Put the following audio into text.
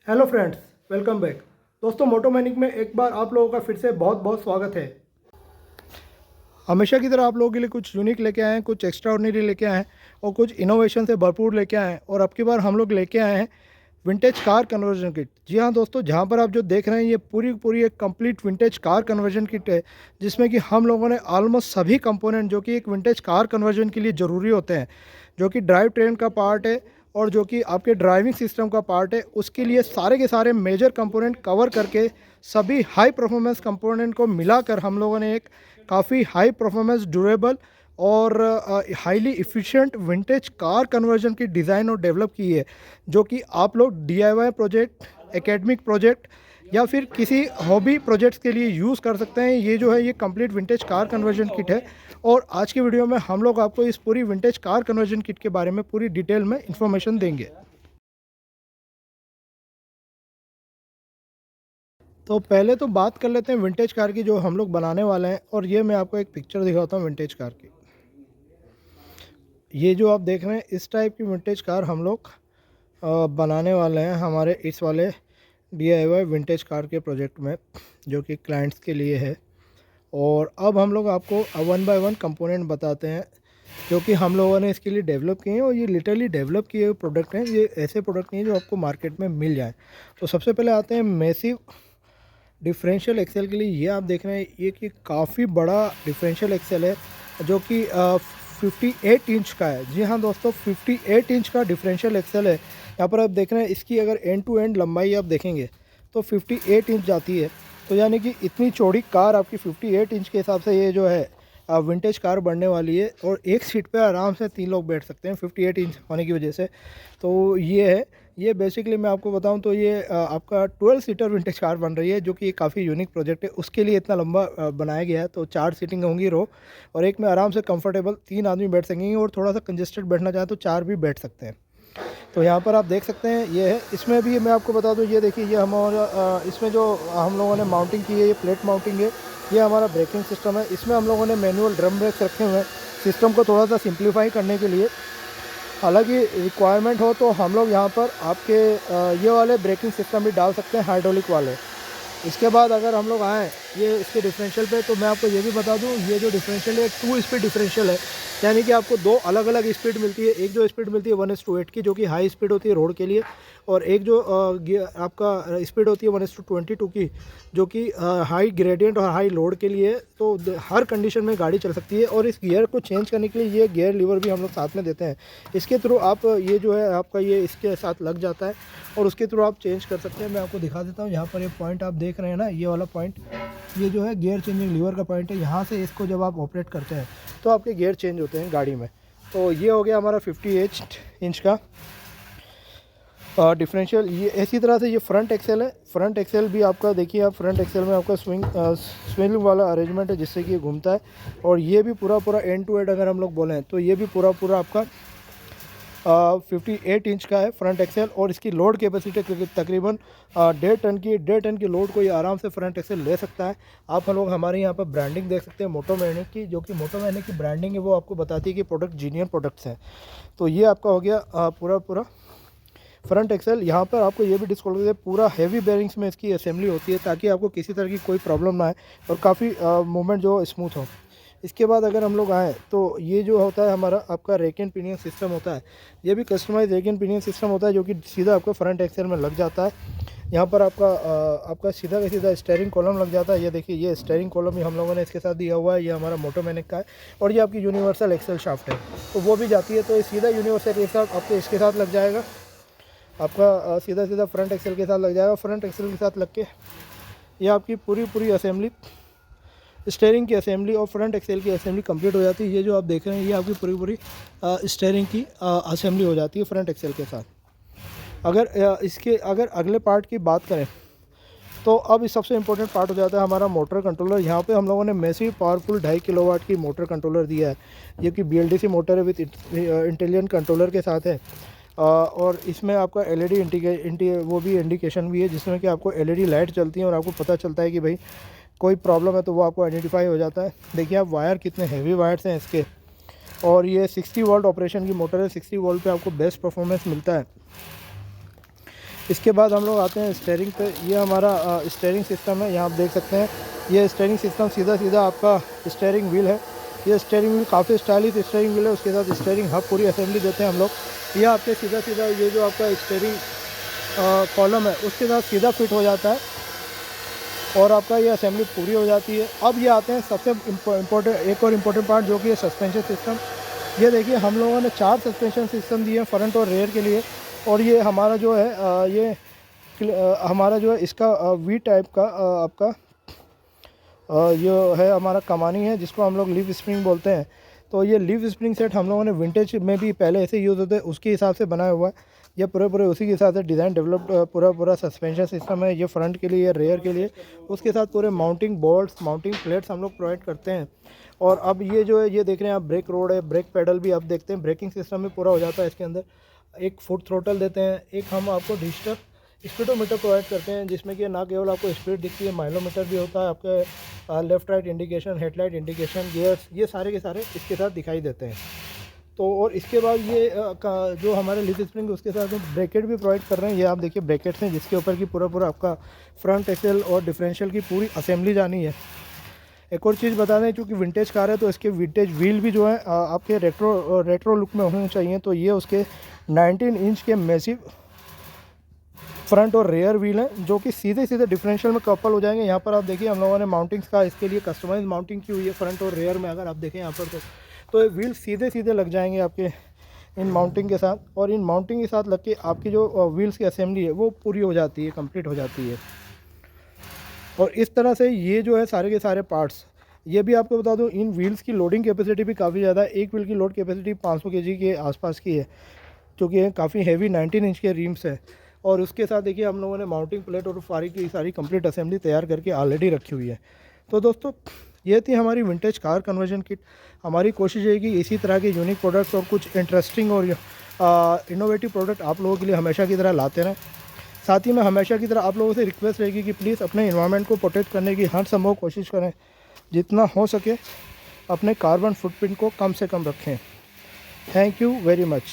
Hello friends, welcome back. दोस्तों, मोटोमैनिक में एक बार आप लोगों का फिर से बहुत बहुत स्वागत है। हमेशा की तरह आप लोगों के लिए कुछ यूनिक लेके आए हैं, कुछ एक्स्ट्रा ऑर्डिनरी लेके आए हैं और कुछ इनोवेशन से भरपूर लेके आए हैं। और अब की बार हम लोग लेके आए हैं विंटेज कार कन्वर्जन किट। जी हाँ दोस्तों, जहाँ पर आप जो देख रहे हैं ये पूरी एक complete vintage car conversion kit है, जिसमें कि हम लोगों ने ऑलमोस्ट सभी कंपोनेंट जो कि एक विंटेज कार कन्वर्जन के लिए ज़रूरी होते हैं, जो कि ड्राइव ट्रेन का पार्ट है और जो कि आपके ड्राइविंग सिस्टम का पार्ट है, उसके लिए सारे के सारे मेजर कंपोनेंट कवर करके सभी हाई परफॉर्मेंस कंपोनेंट को मिलाकर हम लोगों ने एक काफ़ी हाई परफॉर्मेंस ड्यूरेबल और highly efficient vintage car conversion की डिज़ाइन और डेवलप की है, जो कि आप लोग DIY प्रोजेक्ट, एकेडमिक प्रोजेक्ट या फिर किसी हॉबी प्रोजेक्ट्स के लिए यूज़ कर सकते हैं। ये जो है ये complete vintage car conversion kit है और आज की वीडियो में हम लोग आपको इस पूरी विंटेज कार कन्वर्जन किट के बारे में पूरी डिटेल में इंफॉर्मेशन देंगे। तो पहले तो बात कर लेते हैं विंटेज कार की जो हम लोग बनाने वाले हैं, और ये मैं आपको एक पिक्चर दिखाता हूँ विंटेज कार की। ये जो आप देख रहे हैं इस टाइप की विंटेज कार हम लोग बनाने वाले हैं हमारे इस वाले DIY विंटेज कार के प्रोजेक्ट में, जो कि क्लाइंट्स के लिए है। और अब हम लोग आपको वन बाय वन कंपोनेंट बताते हैं जो कि हम लोगों ने इसके लिए डेवलप किए हैं, और ये लिटरली डेवलप किए हुए प्रोडक्ट हैं। ये ऐसे प्रोडक्ट नहीं है जो आपको मार्केट में मिल जाए। तो सबसे पहले आते हैं मैसिव डिफरेंशियल एक्सेल के लिए। ये आप देख रहे हैं ये कि काफ़ी बड़ा डिफरेंशियल एक्सेल है, जो कि 58 इंच का है। जी हाँ दोस्तों, 58 इंच का डिफरेंशियल एक्सेल है। यहाँ पर आप देख रहे हैं इसकी अगर एंड टू एंड लंबाई आप देखेंगे तो 58 इंच जाती है। तो यानी कि इतनी चौड़ी कार आपकी 58 इंच के हिसाब से ये जो है विंटेज कार बनने वाली है, और एक सीट पे आराम से 3 लोग बैठ सकते हैं 58 इंच होने की वजह से। तो ये है, ये बेसिकली मैं आपको बताऊं तो ये आपका 12 सीटर विंटेज कार बन रही है, जो कि काफ़ी यूनिक प्रोजेक्ट है। उसके लिए इतना लंबा बनाया गया है। तो 4 सीटिंग होंगी रो, और एक में आराम से कंफर्टेबल 3 आदमी बैठ सकेंगे, और थोड़ा सा कंजेस्टेड बैठना चाहें तो 4 भी बैठ सकते हैं। तो यहाँ पर आप देख सकते हैं ये है। इसमें भी मैं आपको बता दूँ, ये देखिए ये हमारा इसमें जो हम लोगों ने माउंटिंग की है ये प्लेट माउंटिंग है। ये हमारा ब्रेकिंग सिस्टम है। इसमें हम लोगों ने मैनुअल ड्रम ब्रेक्स रखे हुए हैं सिस्टम को थोड़ा सा सिंप्लीफाई करने के लिए। हालांकि रिक्वायरमेंट हो तो हम लोग यहाँ पर आपके ये वाले ब्रेकिंग सिस्टम भी डाल सकते हैं, हाइड्रोलिक वाले। इसके बाद अगर हम लोग आएँ ये इसके डिफरेंशियल पे, तो मैं आपको ये भी बता दूँ ये जो डिफरेंशियल है 2 स्पीड डिफरेंशियल है। यानी कि आपको 2 अलग अलग स्पीड मिलती है। एक जो स्पीड मिलती है 1:8 की, जो कि हाई स्पीड होती है रोड के लिए, और एक जो आपका स्पीड होती है 1:22 की, जो कि हाई ग्रेडियंट और हाई लोड के लिए। तो हर कंडीशन में गाड़ी चल सकती है। और इस गियर को चेंज करने के लिए ये गियर लीवर भी हम लोग साथ में देते हैं। इसके थ्रू आप ये जो है आपका ये इसके साथ लग जाता है, और उसके थ्रू आप चेंज कर सकते हैं। मैं आपको दिखा देता हूँ। यहाँ पर ये पॉइंट आप देख रहे हैं ना, ये वाला पॉइंट, ये जो है गियर चेंजिंग लीवर का पॉइंट है। यहाँ से इसको जब आप ऑपरेट करते हैं तो आपके गियर चेंज होते हैं गाड़ी में। तो ये हो गया हमारा 58 इंच का डिफरेंशियल। ये इसी तरह से ये फ्रंट एक्सेल है। फ्रंट एक्सेल भी आपका देखिए, आप फ्रंट एक्सेल में आपका स्विंग वाला अरेंजमेंट है, जिससे कि ये घूमता है। और ये भी पूरा एंड टू एंड अगर हम लोग बोलें तो ये भी पूरा आपका 58 इंच का है फ्रंट एक्सेल। और इसकी लोड कैपेसिटी तकरीबन 1.5 टन की लोड को ये आराम से फ्रंट एक्सेल ले सकता है। आप लोग हमारे यहाँ पर ब्रांडिंग देख सकते हैं मोटोमैनिक की, जो कि मोटोमैनिक की ब्रांडिंग है वो आपको बताती है कि प्रोडक्ट जीनियर प्रोडक्ट्स हैं। तो ये आपका हो गया पूरा फ्रंट एक्सेल। यहाँ पर आपको ये भी डिस्क्लोज है, पूरा हैवी बेयरिंग्स में इसकी असेंबली होती है, ताकि आपको किसी तरह की कोई प्रॉब्लम ना आए और काफ़ी मूवमेंट जो स्मूथ हो। इसके बाद अगर हम लोग आएँ तो ये जो होता है हमारा आपका रेक एंड पिनियन सिस्टम होता है। ये भी customise rack and pinion system होता है, जो कि सीधा आपको फ्रंट एक्सेल में लग जाता है। यहाँ पर आपका सीधा का सीधा स्टेयरिंग कॉलम लग जाता है। ये देखिए ये स्टेयरिंग कॉलम ही हम लोगों ने इसके साथ दिया हुआ है। ये हमारा मोटोमैनिक का है। और ये आपकी यूनिवर्सल एक्सेल शाफ्ट है, तो वो भी जाती है। तो ये सीधा यूनिवर्सल के साथ आपको इसके साथ लग जाएगा, आपका सीधा फ्रंट एक्सेल के साथ लग जाएगा। फ्रंट एक्सेल के साथ लग के ये आपकी पूरी असेंबली, स्टेयरिंग की असेंबली और फ्रंट एक्सेल की असेंबली कंप्लीट हो जाती है। ये जो आप देख रहे हैं ये आपकी पूरी स्टेयरिंग की असेंबली हो जाती है फ्रंट एक्सेल के साथ। अगर अगले पार्ट की बात करें तो अब इस सबसे इम्पोर्टेंट पार्ट हो जाता है हमारा मोटर कंट्रोलर। यहाँ पे हम लोगों ने मैसिव पावरफुल 2.5 किलोवाट की मोटर कंट्रोलर दिया है। ये कि BLDC मोटर है विथ इंटेलिजेंट कंट्रोलर के साथ है। और इसमें आपका LED वो भी इंडिकेशन भी है, जिसमें कि आपको LED लाइट चलती है और आपको पता चलता है कि भाई कोई प्रॉब्लम है तो वो आपको आइडेंटिफाई हो जाता है। देखिए आप वायर कितने हैवी वायर्स हैं इसके। और ये 60 वोल्ट ऑपरेशन की मोटर है। 60 वोल्ट पे आपको बेस्ट परफॉर्मेंस मिलता है। इसके बाद हम लोग आते हैं स्टीयरिंग पे। ये हमारा स्टीयरिंग सिस्टम है, यहाँ आप देख सकते हैं। ये स्टीयरिंग सिस्टम सीधा सीधा आपका स्टीयरिंग व्हील है। ये स्टीयरिंग व्हील काफ़ी स्टाइलिश स्टीयरिंग व्हील है, उसके साथ स्टीयरिंग हब पूरी असेंबली देते हैं हम लोग। ये आपके सीधा सीधा ये जो आपका स्टीयरिंग कॉलम है उसके साथ सीधा फिट हो जाता है और आपका ये असेंबली पूरी हो जाती है। अब ये आते हैं सबसे इम्पोर्टेंट, एक और इम्पोर्टेंट पार्ट जो कि है सस्पेंशन सिस्टम। ये देखिए हम लोगों ने 4 सस्पेंशन सिस्टम दिए हैं फ्रंट और रेयर के लिए। और ये हमारा जो है हमारा जो है इसका वी टाइप का आपका ये है हमारा कमानी है, जिसको हम लोग लीफ स्प्रिंग बोलते हैं। तो ये लीफ स्प्रिंग सेट हम लोगों ने विंटेज में भी पहले ऐसे यूज़ होते हैं उसके हिसाब से बनाया हुआ है। ये पूरे उसी के हिसाब से डिज़ाइन डेवलप्ड पूरा सस्पेंशन सिस्टम है। ये फ्रंट के लिए, रेयर के लिए, उसके साथ पूरे माउंटिंग बोल्ट्स, माउंटिंग प्लेट्स हम लोग प्रोवाइड करते हैं। और अब ये जो है ये देख रहे हैं आप, ब्रेक रोड है, ब्रेक पेडल भी आप देखते हैं ब्रेकिंग सिस्टम में पूरा हो जाता है। इसके अंदर एक फुट थ्रोटल देते हैं, एक हम आपको डिजिटल स्पीडोमीटर प्रोवाइड करते हैं, जिसमें कि ना केवल आपको स्पीड दिखती है, माइलोमीटर भी होता है, आपके left right indication, headlight indication, gears, ये सारे के सारे इसके साथ दिखाई देते हैं। तो और इसके बाद ये जो हमारे लीफ स्प्रिंग उसके साथ ब्रैकेट भी प्रोवाइड कर रहे हैं। ये आप देखिए ब्रैकेट्स हैं जिसके ऊपर की पूरा आपका फ्रंट एक्सेल और डिफरेंशियल की पूरी असेंबली जानी है। एक और चीज़ बता दें, चूँकि विंटेज कार है तो इसके विंटेज व्हील भी जो है आपके रेट्रो लुक में होने चाहिए। तो ये उसके 19 इंच के मैसिव फ्रंट और रेयर व्हील हैं, जो कि सीधे सीधे डिफरेंशियल में कपल हो जाएंगे। यहाँ पर आप देखिए हम लोगों ने माउंटिंग्स का इसके लिए कस्टमाइज माउंटिंग की हुई है फ्रंट और रेयर में। अगर आप देखें यहाँ पर तो ये व्हील सीधे सीधे लग जाएंगे आपके इन माउंटिंग के साथ, और इन माउंटिंग के साथ लग के आपकी जो व्हील्स की असेंबली है वो पूरी हो जाती है, कंप्लीट हो जाती है। और इस तरह से ये जो है सारे के सारे पार्ट्स, ये भी आपको बता दूं, इन व्हील्स की लोडिंग कैपेसिटी भी काफ़ी ज़्यादा है। एक व्हील की लोड कैपेसिटी 500 kg के आसपास की है, क्योंकि काफ़ी हैवी 19 इंच के रिम्स है। और उसके साथ देखिए हम लोगों ने माउंटिंग प्लेट और फारी की सारी कंप्लीट असेंबली तैयार करके ऑलरेडी रखी हुई है। तो दोस्तों ये थी हमारी विंटेज कार कन्वर्जन किट। हमारी कोशिश है कि इसी तरह के यूनिक प्रोडक्ट्स और कुछ इंटरेस्टिंग और इनोवेटिव प्रोडक्ट आप लोगों के लिए हमेशा की तरह लाते रहें। साथ ही में हमेशा की तरह आप लोगों से रिक्वेस्ट रहेगी कि प्लीज़ अपने एनवायरनमेंट को प्रोटेक्ट करने की हर संभव कोशिश करें। जितना हो सके अपने कार्बन फुटप्रिंट को कम से कम रखें। Thank you very much.